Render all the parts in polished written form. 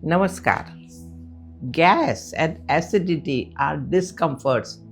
Namaskar. Gas and acidity are discomforts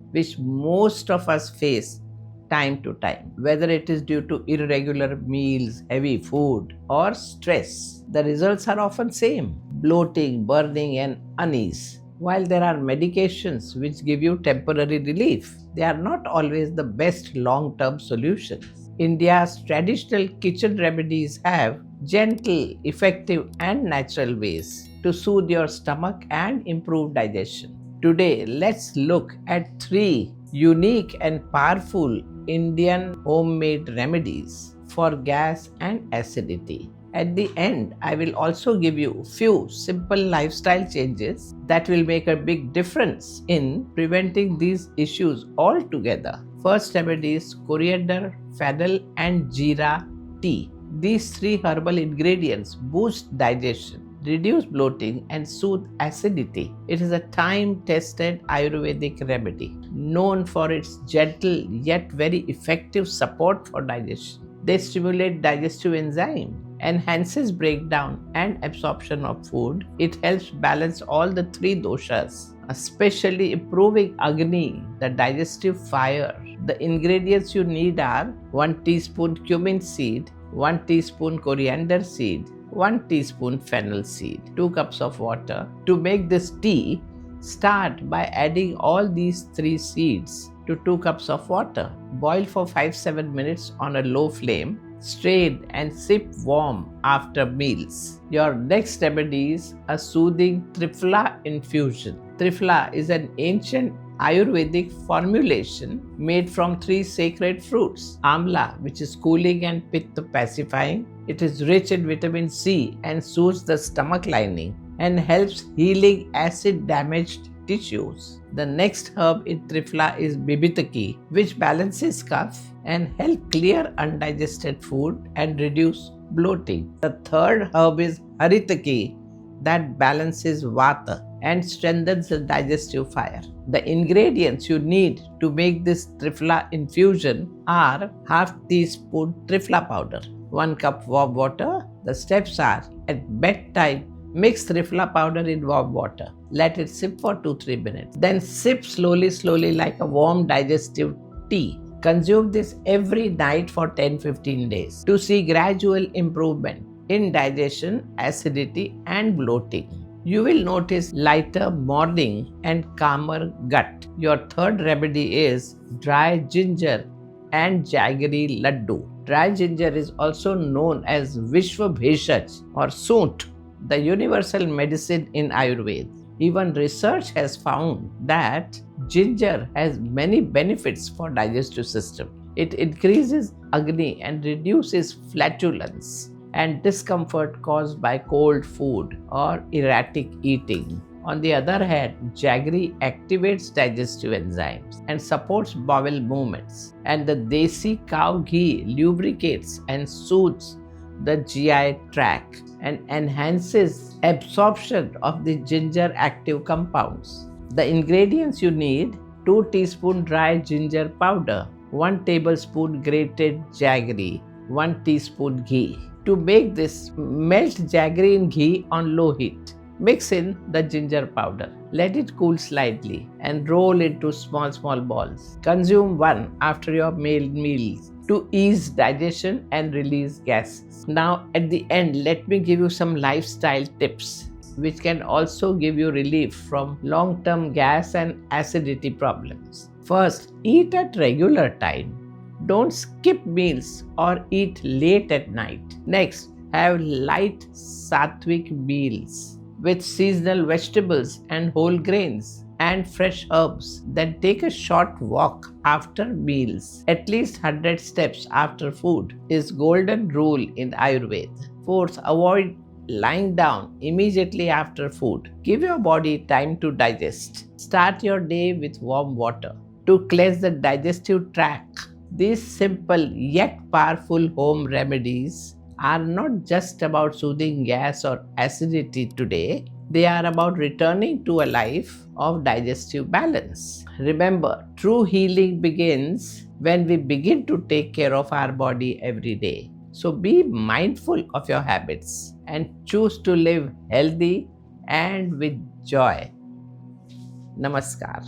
which most of us face time to time, whether it is due to irregular meals, heavy food, or stress. The results are often same: bloating, burning, and unease. While there are medications which give you temporary relief, they are not always the best long-term solutions. India's traditional kitchen remedies have gentle, effective, and natural ways to soothe your stomach and improve digestion. Today, let's look at three unique and powerful Indian homemade remedies for gas and acidity. At the end, I will also give you few simple lifestyle changes that will make a big difference in preventing these issues altogether. First remedy is coriander, fennel, and jeera tea. These three herbal ingredients boost digestion, reduce bloating, and soothe acidity. It is a time-tested Ayurvedic remedy known for its gentle yet very effective support for digestion. They stimulate digestive enzyme, enhances breakdown and absorption of food. It helps balance all the three doshas, especially improving Agni, the digestive fire. The ingredients you need are 1 teaspoon cumin seed, 1 teaspoon coriander seed, 1 teaspoon fennel seed, 2 cups of water. To make this tea, start by adding all these 3 seeds to 2 cups of water. Boil for 5-7 minutes on a low flame. Strain and sip warm after meals. Your next remedy is a soothing Triphala infusion. Triphala is an ancient Ayurvedic formulation made from 3 sacred fruits. Amla, which is cooling and Pitta pacifying. It is rich in vitamin C and soothes the stomach lining and helps healing acid-damaged tissues. The next herb in Triphala is bibitaki, which balances cough and help clear undigested food and reduce bloating. The third herb is haritaki, that balances vata and strengthens the digestive fire. The ingredients you need to make this Triphala infusion are half teaspoon Triphala powder, 1 cup warm water. The steps are: at bedtime, mix Triphala powder in warm water. Let it sip for 2-3 minutes. Then sip slowly like a warm digestive tea. Consume this every night for 10-15 days to see gradual improvement in digestion, acidity, and bloating. You will notice lighter morning and calmer gut. Your third remedy is Dry Ginger and Jaggery Laddoo. Dry ginger is also known as Vishwa Bheshaj or Sunt, the universal medicine in Ayurveda. Even research has found that ginger has many benefits for digestive system. It increases Agni and reduces flatulence and discomfort caused by cold food or erratic eating. On the other hand, jaggery activates digestive enzymes and supports bowel movements, and the desi cow ghee lubricates and soothes the GI tract and enhances absorption of the ginger active compounds. The ingredients you need: 2 teaspoon dry ginger powder, 1 tablespoon grated jaggery, 1 teaspoon ghee. To make this, melt jaggery in ghee on low heat. Mix in the ginger powder. Let it cool slightly and roll into small balls. Consume one after your meals to ease digestion and release gases. Now at the end, let me give you some lifestyle tips which can also give you relief from long-term gas and acidity problems. First, eat at regular time. Don't skip meals or eat late at night. Next, have light sattvic meals with seasonal vegetables and whole grains and fresh herbs. Then take a short walk after meals. At least 100 steps after food is golden rule in Ayurveda. Fourth, avoid lying down immediately after food. Give your body time to digest. Start your day with warm water to cleanse the digestive tract. These simple yet powerful home remedies are not just about soothing gas or acidity today. They are about returning to a life of digestive balance. Remember, true healing begins when we begin to take care of our body every day. So be mindful of your habits and choose to live healthy and with joy. Namaskar.